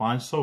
500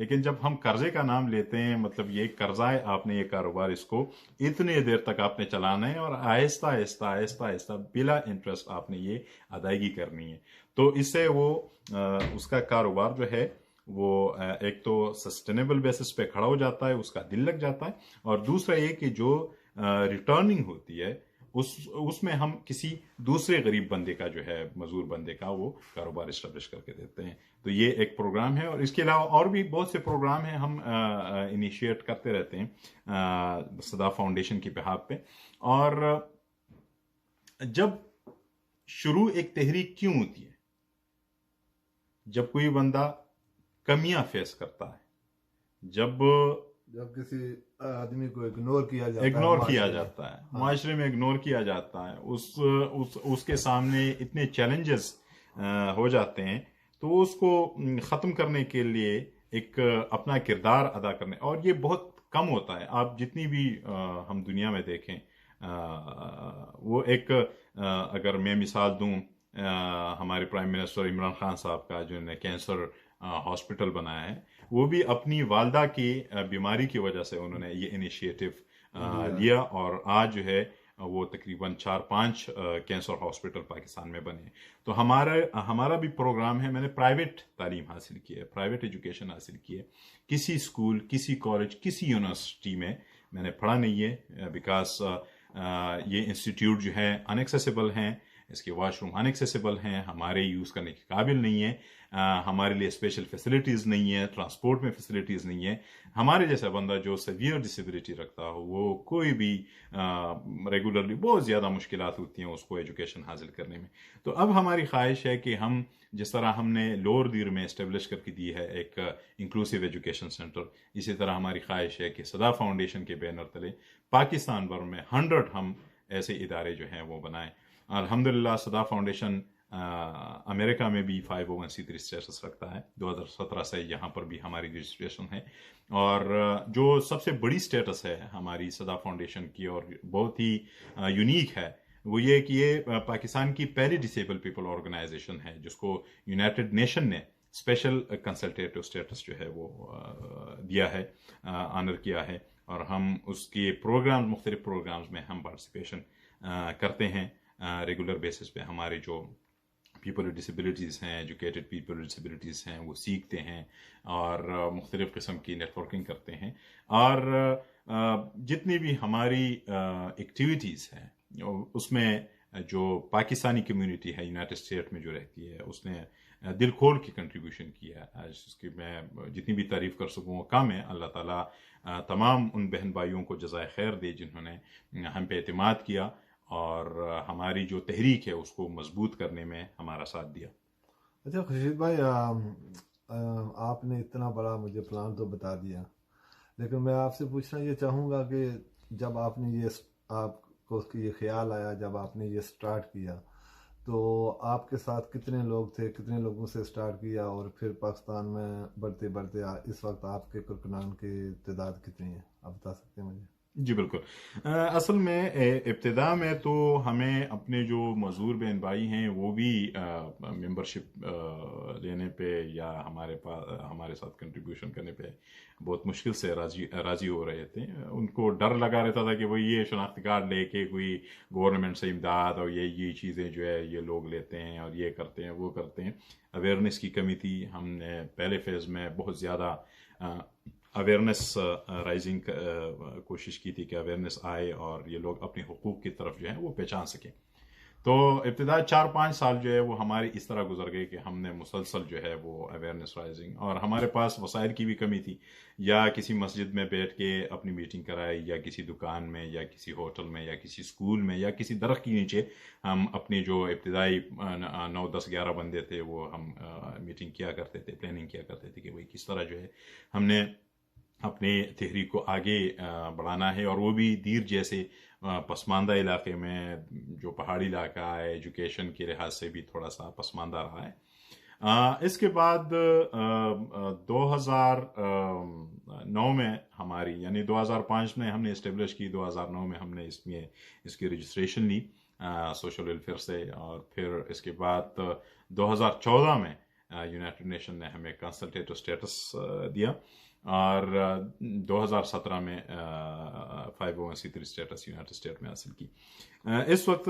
لیکن جب ہم قرضے کا نام لیتے ہیں مطلب یہ قرضہ ہے, آپ نے یہ کاروبار اس کو اتنے دیر تک آپ نے چلانا ہے اور آہستہ آہستہ آہستہ آہستہ بلا انٹرسٹ آپ نے یہ ادائیگی کرنی ہے. تو اس سے وہ اس کا کاروبار جو ہے وہ ایک تو سسٹینیبل بیسس پہ کھڑا ہو جاتا ہے, اس کا دل لگ جاتا ہے, اور دوسرا یہ کہ جو ریٹرننگ ہوتی ہے اس میں ہم کسی دوسرے غریب بندے کا جو ہے مزدور بندے کا وہ کاروبار اسٹیبلش کر کے دیتے ہیں. تو یہ ایک پروگرام ہے, اور اس کے علاوہ اور بھی بہت سے پروگرام ہیں ہم انیشیٹ کرتے رہتے ہیں صدا فاؤنڈیشن کی بہاف پہ. اور جب شروع ایک تحریک کیوں ہوتی ہے؟ جب کوئی بندہ کمیاں فیس کرتا ہے, جب کسی آدمی کو اگنور کیا جاتا ہے معاشرے میں اگنور کیا جاتا ہے, اس کے سامنے اتنے چیلنجز ہو جاتے ہیں, تو اس کو ختم کرنے کے لیے ایک اپنا کردار ادا کرنے, اور یہ بہت کم ہوتا ہے. آپ جتنی بھی ہم دنیا میں دیکھیں وہ ایک اگر میں مثال دوں ہمارے پرائم منسٹر عمران خان صاحب کا, جنہوں نے کینسر ہاسپٹل بنایا ہے, وہ بھی اپنی والدہ کی بیماری کی وجہ سے انہوں نے یہ انیشیٹو لیا, اور آج جو ہے وہ تقریباً 4-5 کینسر ہاسپٹل پاکستان میں بنے. تو ہمارا بھی پروگرام ہے. میں نے پرائیویٹ تعلیم حاصل کی ہے, پرائیویٹ ایجوکیشن حاصل کی ہے. کسی اسکول, کسی کالج, کسی یونیورسٹی میں نے پڑھا نہیں ہے, بیکاز یہ انسٹیٹیوٹ جو ہے ان ایکسیسیبل ہیں, اس کے واش روم ان ایکسیسیبل ہیں, ہمارے یوز کرنے کے قابل نہیں ہیں, ہمارے لیے اسپیشل فیسلٹیز نہیں ہیں, ٹرانسپورٹ میں فیسلٹیز نہیں ہیں. ہمارے جیسا بندہ جو سیویئر ڈسیبلٹی رکھتا ہو, وہ کوئی بھی ریگولرلی بہت زیادہ مشکلات ہوتی ہیں اس کو ایجوکیشن حاصل کرنے میں. تو اب ہماری خواہش ہے کہ ہم جس طرح ہم نے لوور دیر میں اسٹیبلش کر کے دی ہے ایک انکلوسیو ایجوکیشن سینٹر, اسی طرح ہماری خواہش ہے کہ صدا فاؤنڈیشن کے بینر تلے پاکستان بھر میں 100 ہم ایسے ادارے جو ہیں وہ بنائیں. الحمدللہ صدا فاؤنڈیشن امریکہ میں بھی 501c3 اسٹیٹس رکھتا ہے. 2017 سے یہاں پر بھی ہماری رجسٹریشن ہے, اور جو سب سے بڑی اسٹیٹس ہے ہماری صدا فاؤنڈیشن کی اور بہت ہی یونیک ہے, وہ یہ کہ یہ پاکستان کی پہلی ڈسیبل پیپل آرگنائزیشن ہے جس کو یونائٹڈ نیشن نے اسپیشل کنسلٹیٹو اسٹیٹس جو ہے وہ دیا ہے, آنر کیا ہے. اور ہم اس کے مختلف پروگرامز میں ہم پارٹیسپیشن کرتے ہیں ریگولر بیسس پہ. ہمارے جو پیپل ود ڈسیبلٹیز ہیں, ایجوکیٹڈ پیپل ود ڈسیبلٹیز ہیں, وہ سیکھتے ہیں اور مختلف قسم کی نیٹ ورکنگ کرتے ہیں. اور جتنی بھی ہماری ایکٹیویٹیز ہیں اس میں جو پاکستانی کمیونٹی ہے یونائٹڈ اسٹیٹ میں جو رہتی ہے, اس نے دل کھول کی کنٹریبیوشن کیا ہے. اس کی میں جتنی بھی تعریف کر سکوں وہ کم ہے. اللہ تعالیٰ تمام ان بہن بھائیوں کو جزائے خیر دے جنہوں نے ہم پہ اعتماد کیا اور ہماری جو تحریک ہے اس کو مضبوط کرنے میں ہمارا ساتھ دیا. اچھا خورشید بھائی, آپ نے اتنا بڑا مجھے پلان تو بتا دیا, لیکن میں آپ سے پوچھنا یہ چاہوں گا کہ جب آپ نے آپ کو یہ خیال آیا, جب آپ نے یہ سٹارٹ کیا, تو آپ کے ساتھ کتنے لوگ تھے, کتنے لوگوں سے سٹارٹ کیا, اور پھر پاکستان میں بڑھتے بڑھتے اس وقت آپ کے کارکنان کی تعداد کتنی ہے, آپ بتا سکتے ہیں مجھے؟ جی بالکل. اصل میں ابتدا میں تو ہمیں اپنے جو مزدور بہن بھائی ہیں وہ بھی ممبرشپ لینے پہ یا ہمارے ساتھ کنٹریبیوشن کرنے پہ بہت مشکل سے راضی ہو رہے تھے. ان کو ڈر لگا رہتا تھا کہ وہ یہ شناختی کارڈ لے کے کوئی گورنمنٹ سے امداد اور یہ چیزیں جو ہے یہ لوگ لیتے ہیں اور یہ کرتے ہیں وہ کرتے ہیں. اویئرنیس کی کمی تھی. ہم نے پہلے فیز میں بہت زیادہ اویئرنیس رائزنگ کوشش کی تھی کہ اویئرنیس آئے اور یہ لوگ اپنے حقوق کی طرف جو ہے وہ پہچان سکیں. تو ابتدا 4-5 سال جو ہے وہ ہمارے اس طرح گزر گئے کہ ہم نے مسلسل جو ہے وہ اویئرنیس رائزنگ, اور ہمارے پاس وسائل کی بھی کمی تھی. یا کسی مسجد میں بیٹھ کے اپنی میٹنگ کرائی, یا کسی دکان میں, یا کسی ہوٹل میں, یا کسی اسکول میں, یا کسی درخت کے نیچے ہم اپنے جو ابتدائی 9-10-11 بندے تھے وہ ہم میٹنگ کیا کرتے تھے, پلاننگ کیا کرتے تھے کہ بھائی کس طرح جو ہے ہم نے اپنے تحریک کو آگے بڑھانا ہے. اور وہ بھی دیر جیسے پسماندہ علاقے میں, جو پہاڑی علاقہ ہے, ایجوکیشن کے لحاظ سے بھی تھوڑا سا پسماندہ رہا ہے. اس کے بعد 2009 میں ہماری, یعنی 2005 میں ہم نے اسٹیبلش کی, 2009 میں ہم نے اس کی رجسٹریشن لی سوشل ویلفیئر سے, اور پھر اس کے بعد 2014 میں یونائٹڈ نیشن نے ہمیں کنسلٹیٹو اسٹیٹس دیا، اور 2017 میں 501c3 اسٹیٹس یونائٹڈ اسٹیٹ میں حاصل کی۔ اس وقت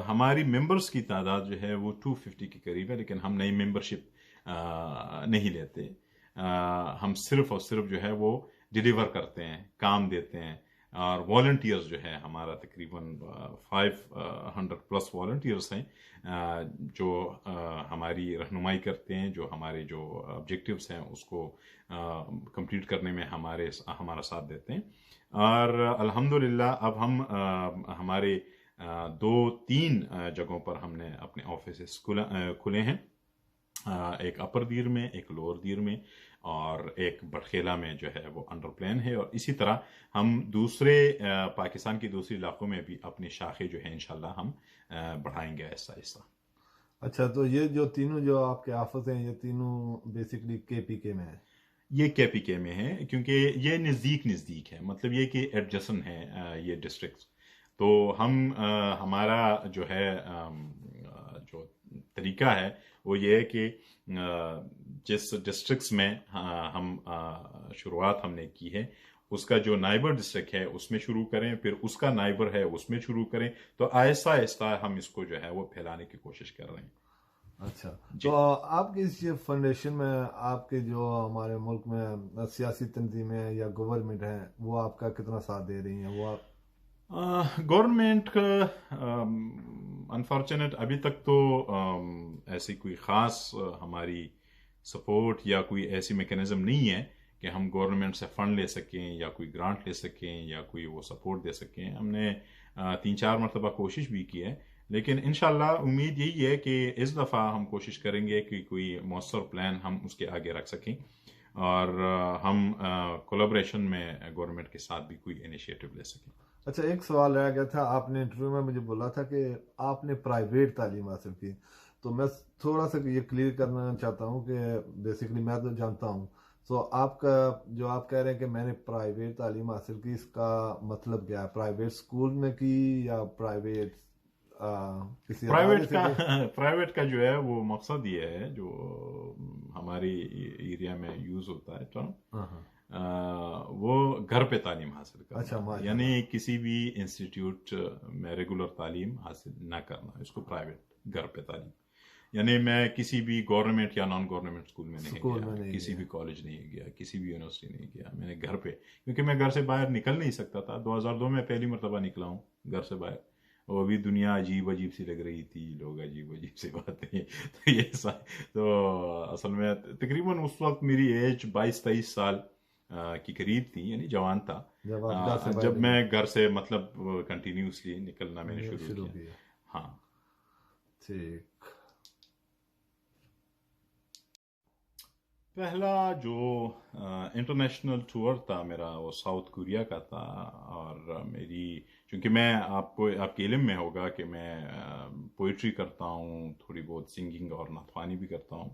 ہماری ممبرس کی تعداد جو ہے وہ 250 کے قریب ہے، لیکن ہم نئی ممبرشپ نہیں لیتے، ہم صرف اور صرف جو ہے وہ ڈیلیور کرتے ہیں، کام دیتے ہیں، اور والنٹیئرز جو ہے ہمارا تقریباً 500+ والنٹیئرس ہیں جو ہماری رہنمائی کرتے ہیں، جو ہمارے جو آبجیکٹیوز ہیں اس کو کمپلیٹ کرنے میں ہمارا ساتھ دیتے ہیں۔ اور الحمدللہ اب ہم ہمارے 2-3 جگہوں پر ہم نے اپنے آفیسز کھلے ہیں، ایک اپر دیر میں، ایک لوور دیر میں، اور ایک بٹخیلا میں جو ہے وہ انڈر پلان ہے، اور اسی طرح ہم دوسرے پاکستان کی دوسری علاقوں میں بھی اپنی شاخیں جو ہیں انشاءاللہ ہم بڑھائیں گے آہستہ آہستہ۔ اچھا، تو یہ جو تینوں جو آپ کے آفس ہیں، یہ تینوں بیسکلی KPK میں ہیں؟ یہ KPK میں ہے، کیونکہ یہ نزدیک ہے، مطلب یہ کہ ایڈجسن ہے یہ ڈسٹرکٹس، تو ہمارا جو ہے جو طریقہ ہے وہ یہ ہے کہ جس ڈسٹرکٹس میں ہم شروعات ہم نے کی ہے اس کا جو نائبر ڈسٹرکٹ ہے اس میں شروع کریں، پھر اس کا نائبر ہے اس میں شروع کریں، تو آہستہ آہستہ ہم اس کو جو ہے وہ پھیلانے کی کوشش کر رہے ہیں۔ اچھا، تو آپ کی اس فاؤنڈیشن میں آپ کے جو ہمارے ملک میں سیاسی تنظیمیں یا گورنمنٹ ہیں وہ آپ کا کتنا ساتھ دے رہی ہیں؟ وہ گورنمنٹ کا انفارچونیٹ ابھی تک تو ایسی کوئی خاص ہماری سپورٹ یا کوئی ایسی میکینزم نہیں ہے کہ ہم گورنمنٹ سے فنڈ لے سکیں یا کوئی گرانٹ لے سکیں یا کوئی وہ سپورٹ دے سکیں۔ ہم نے 3-4 مرتبہ کوشش بھی کی ہے، لیکن انشاءاللہ امید یہی ہے کہ اس دفعہ ہم کوشش کریں گے کہ کوئی مؤثر پلان ہم اس کے آگے رکھ سکیں، اور ہم کولیبریشن میں گورنمنٹ کے ساتھ بھی کوئی انیشیٹو لے سکیں۔ اچھا، ایک سوال رہ گیا تھا، آپ نے انٹرویو میں مجھے بولا تھا کہ آپ نے پرائیویٹ تعلیم حاصل کی، تو میں تھوڑا سا یہ کلیئر کرنا چاہتا ہوں کہ بیسکلی میں تو جانتا ہوں، سو آپ کا جو آپ کہہ رہے ہیں کہ میں نے پرائیویٹ تعلیم حاصل کی، اس کا مطلب کیا ہے؟ پرائیویٹ اسکول میں کی یا پرائیویٹ کسی پرائیویٹ کا جو ہے وہ مقصد یہ ہے جو ہماری ایریا میں یوز ہوتا ہے ٹرم، وہ گھر پہ تعلیم حاصل کرنا، یعنی کسی بھی انسٹیٹیوٹ میں ریگولر تعلیم حاصل نہ کرنا، اس کو پرائیویٹ گھر پہ تعلیم، یعنی میں کسی بھی گورنمنٹ یا نان گورنمنٹ اسکول میں نہیں گیا، کسی بھی کالج نہیں گیا، کسی بھی یونیورسٹی نہیں گیا، میں نے گھر پہ، کیونکہ میں گھر سے باہر نکل نہیں سکتا تھا۔ 2002 میں پہلی مرتبہ نکلا ہوں گھر سے باہر، وہ بھی دنیا عجیب سی لگ رہی تھی، لوگ عجیب سی باتیں، تو یہ تو اصل میں تقریباً اس وقت میری ایج 22-23 سال کی قریب تھی، یعنی جوان تھا جب میں گھر سے مطلب کنٹینیوسلی نکلنا میں نے شروع کیا۔ ہاں ٹھیک۔ پہلا جو انٹرنیشنل ٹور تھا میرا وہ ساؤتھ کوریا کا تھا، اور میری چونکہ میں آپ کے علم میں ہوگا کہ میں پوئٹری کرتا ہوں، تھوڑی بہت سنگنگ اور نعت بھی کرتا ہوں،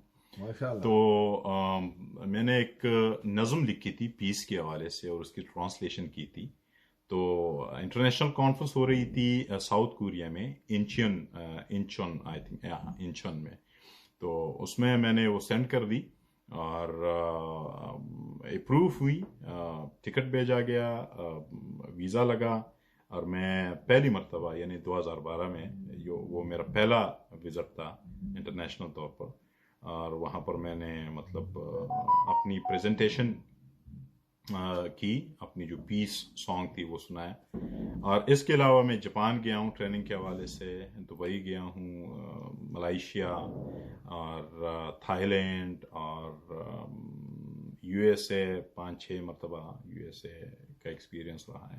تو میں نے ایک نظم لکھی تھی پیس کے حوالے سے اور اس کی ٹرانسلیشن کی تھی، تو انٹرنیشنل کانفرنس ہو رہی تھی ساؤتھ کوریا میں، انچون میں، تو اس میں نے وہ سینڈ کر دی اور اپروو ہوئی، ٹکٹ بھیجا گیا، ویزا لگا، اور میں پہلی مرتبہ یعنی 2012 میں وہ میرا پہلا وزٹ تھا انٹرنیشنل طور پر، اور وہاں پر میں نے مطلب اپنی پریزنٹیشن کی، اپنی جو پیس سانگ تھی وہ سنایا، اور اس کے علاوہ میں جاپان گیا ہوں ٹریننگ کے حوالے سے، دبئی گیا ہوں، ملائیشیا اور تھائی لینڈ اور USA 5-6 مرتبہ USA کا ایکسپیرینس رہا ہے،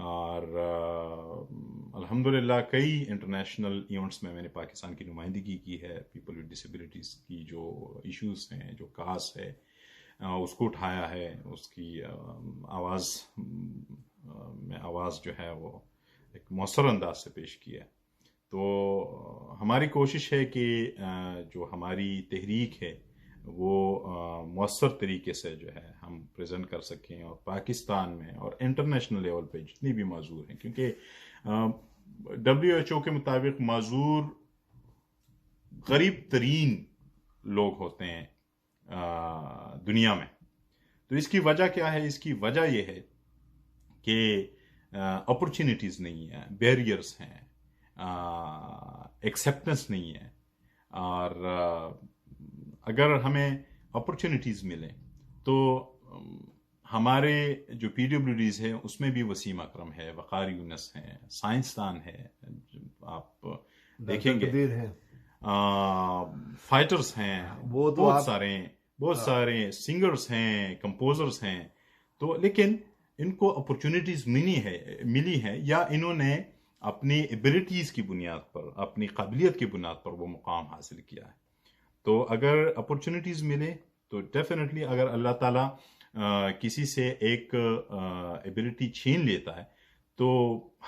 اور الحمدللہ کئی انٹرنیشنل ایونٹس میں نے پاکستان کی نمائندگی کی ہے، پیپل ود ڈسیبلٹیز کی جو ایشوز ہیں، جو کاس ہے، اس کو اٹھایا ہے، اس کی آواز جو ہے وہ ایک مؤثر انداز سے پیش کی ہے۔ تو ہماری کوشش ہے کہ جو ہماری تحریک ہے وہ مؤثر طریقے سے جو ہے ہم پریزنٹ کر سکیں، اور پاکستان میں اور انٹرنیشنل لیول پہ جتنی بھی معذور ہیں، کیونکہ WHO کے مطابق معذور غریب ترین لوگ ہوتے ہیں دنیا میں. تو اس کی وجہ کیا ہے؟ اس کی وجہ یہ ہے کہ اپرچونیٹیز نہیں ہیں، بیریئرس ہیں، ایکسیپٹنس نہیں ہے. اور اگر ہمیں اپرچونیٹیز ملیں تو ہمارے جو پی ڈبلیو ڈیز ہے اس میں بھی وسیم اکرم ہے، وقار یونس ہے، سائنسدان ہے، آپ دیکھیں گے فائٹرز ہیں، وہ تو بہت سارے سنگرز ہیں، کمپوزرز ہیں. تو لیکن ان کو اپرچونیٹیز ملی ہے یا انہوں نے اپنی ایبلٹیز کی بنیاد پر، اپنی قابلیت کی بنیاد پر وہ مقام حاصل کیا ہے. تو اگر اپرچونیٹیز ملے تو ڈیفینیٹلی، اگر اللہ تعالیٰ کسی سے ایک ایبلٹی چھین لیتا ہے تو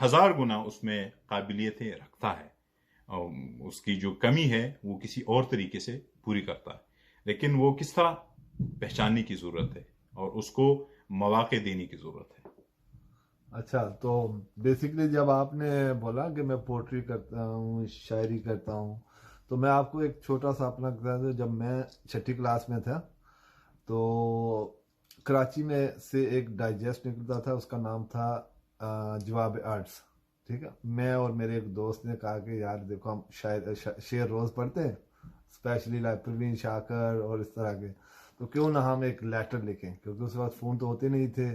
1000 گنا اس میں قابلیتیں رکھتا ہے. اس کی جو کمی ہے وہ کسی اور طریقے سے پوری کرتا ہے. لیکن وہ کس طرح پہچاننے کی ضرورت ہے اور اس کو مواقع دینے کی ضرورت ہے. اچھا، تو بیسکلی جب آپ نے بولا کہ میں پوٹری کرتا ہوں، شاعری کرتا ہوں، تو میں آپ کو ایک چھوٹا سا اپنا بتا دوں. جب میں 6ٹھی کلاس میں تھا تو کراچی میں سے ایک ڈائجسٹ نکلتا تھا، اس کا نام تھا جواب آرٹس. ٹھیک ہے، میں اور میرے ایک دوست نے کہا کہ یار دیکھو ہم شعر روز پڑھتے ہیں، اسپیشلی لائک پروین شاکر اور اس طرح کے، تو کیوں نہ ہم ایک لیٹر لکھیں، کیونکہ اس وقت فون تو ہوتے نہیں تھے،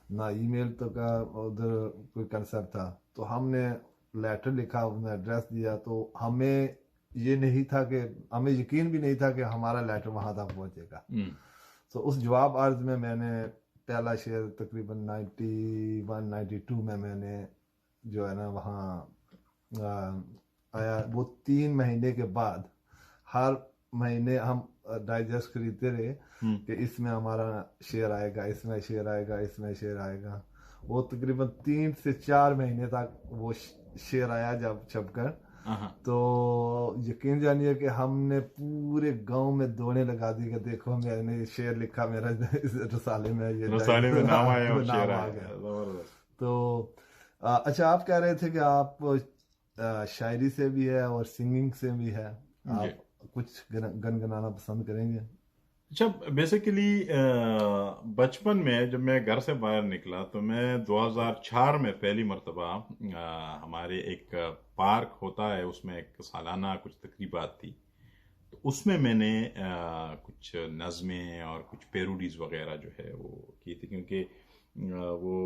نہ ای میل تو کا ادھر کوئی کنسیپٹ تھا. تو ہم نے لیٹر لکھا، اس نے ایڈریس دیا. تو ہمیں یہ نہیں تھا کہ، ہمیں یقین بھی نہیں تھا کہ ہمارا لیٹر وہاں تک پہنچے گا. تو اس جواب عرض میں نے پہلا شعر تقریباً 91-92 میں نے جو ہے نا وہاں آیا. وہ 3 مہینے کے بعد ہر مہینے ہم ڈائجسٹ خریدتے رہے کہ اس میں ہمارا شعر آئے گا، اس میں شعر آئے گا، اس میں شعر آئے گا. وہ تقریباً 3 سے 4 مہینے تک وہ شعر آیا جب چھپ کر. تو یقین جانیے کہ ہم نے پورے گاؤں میں دوڑنے لگا دی کہ دیکھو میں نے شعر لکھا، میرا رسالے میں نام آ گیا. تو اچھا، آپ کہہ رہے تھے کہ آپ شاعری سے بھی ہے اور سنگنگ سے بھی ہے، آپ کچھ گنگنانا پسند کریں گے؟ اچھا، بیسیکلی بچپن میں جب میں گھر سے باہر نکلا تو میں 2004 میں پہلی مرتبہ ہمارے ایک پارک ہوتا ہے، اس میں ایک سالانہ کچھ تقریبات تھی. تو اس میں نے کچھ نظمیں اور کچھ پیروڈیز وغیرہ جو ہے وہ کی تھی، کیونکہ وہ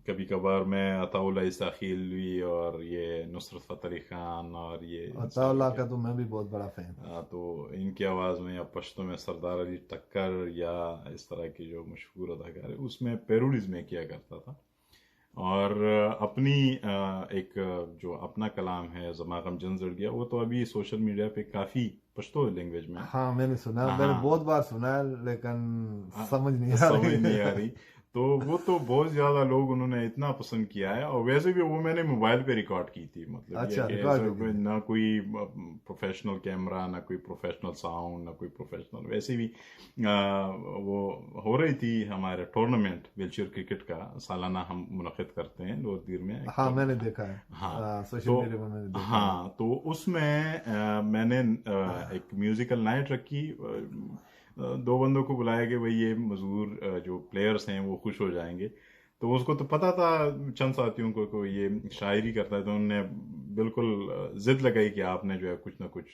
کبھی کبھار میں عطا اللہ اساخیلوی اور یہ نصرت فتح علی خان اور یہ عطا اللہ کا تو میں بھی بہت بڑا فین. تو ان کی آواز میں یا پشتوں میں سردار علی ٹکر یا اس طرح کی جو مشہور اداکار ہے، اس میں پیروڈیز میں کیا کرتا تھا. اور اپنی ایک جو اپنا کلام ہے زما غمجن زڑ گیا، وہ تو ابھی سوشل میڈیا پہ کافی پشتو لینگویج میں. ہاں میں نے سنا، میں نے بہت بار سنا ہے، لیکن سمجھ نہیں آ رہی. تو وہ تو بہت زیادہ لوگ انہوں نے اتنا پسند کیا ہے. اور ویسے بھی وہ میں نے موبائل پہ ریکارڈ کی تھی، مطلب یہ کہ نہ کوئی پروفیشنل کیمرہ، نہ کوئی پروفیشنل ساؤنڈ، نہ کوئی پروفیشنل. ویسے بھی وہ ہو رہی تھی ہمارے ٹورنامنٹ ویل چیئر کرکٹ کا، سالانہ ہم منعقد کرتے ہیں لور دیر میں. ہاں میں نے دیکھا ہے. ہاں تو اس میں نے ایک میوزیکل نائٹ رکھی. 2 بندوں کو بلایا کہ بھئی یہ مزدور جو پلیئرز ہیں وہ خوش ہو جائیں گے. تو اس کو تو پتا تھا چند ساتھیوں کو یہ شاعری کرتا ہے، تو انہوں نے بالکل ضد لگائی کہ آپ نے جو ہے کچھ نہ کچھ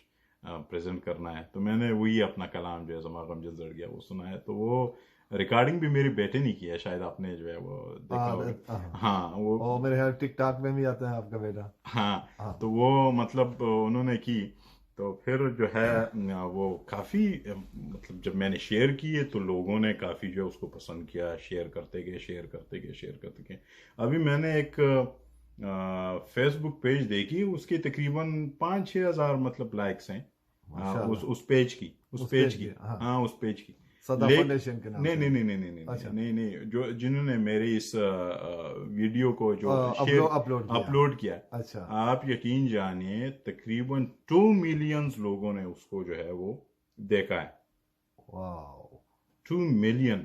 پریزنٹ کرنا ہے. تو میں نے وہی اپنا کلام جو ہے زما غمجن زڑ گیا وہ سنا ہے. تو وہ ریکارڈنگ بھی میرے بیٹے نے کی ہے، شاید آپ نے جو ہے وہ دیکھا ہوگا. ہاں وہ میرے خیال ٹک ٹاک میں بھی آتا ہے آپ کا بیٹا. ہاں تو وہ مطلب انہوں نے کی. تو پھر جو ہے وہ کافی، مطلب جب میں نے شیئر کیے تو لوگوں نے کافی جو ہے اس کو پسند کیا. شیئر کرتے گئے. ابھی میں نے ایک فیس بک پیج دیکھی، اس کی تقریباً 5-6 ہزار مطلب لائکس ہیں اس پیج کی. ہاں اس پیج کی. نہیں، جو جنہوں نے میری اس ویڈیو کو جو اپلوڈ کیا، آپ یقین جانیے تقریباً 2 ملین لوگوں نے اس کو جو ہے وہ دیکھا ہے. 2 ملین.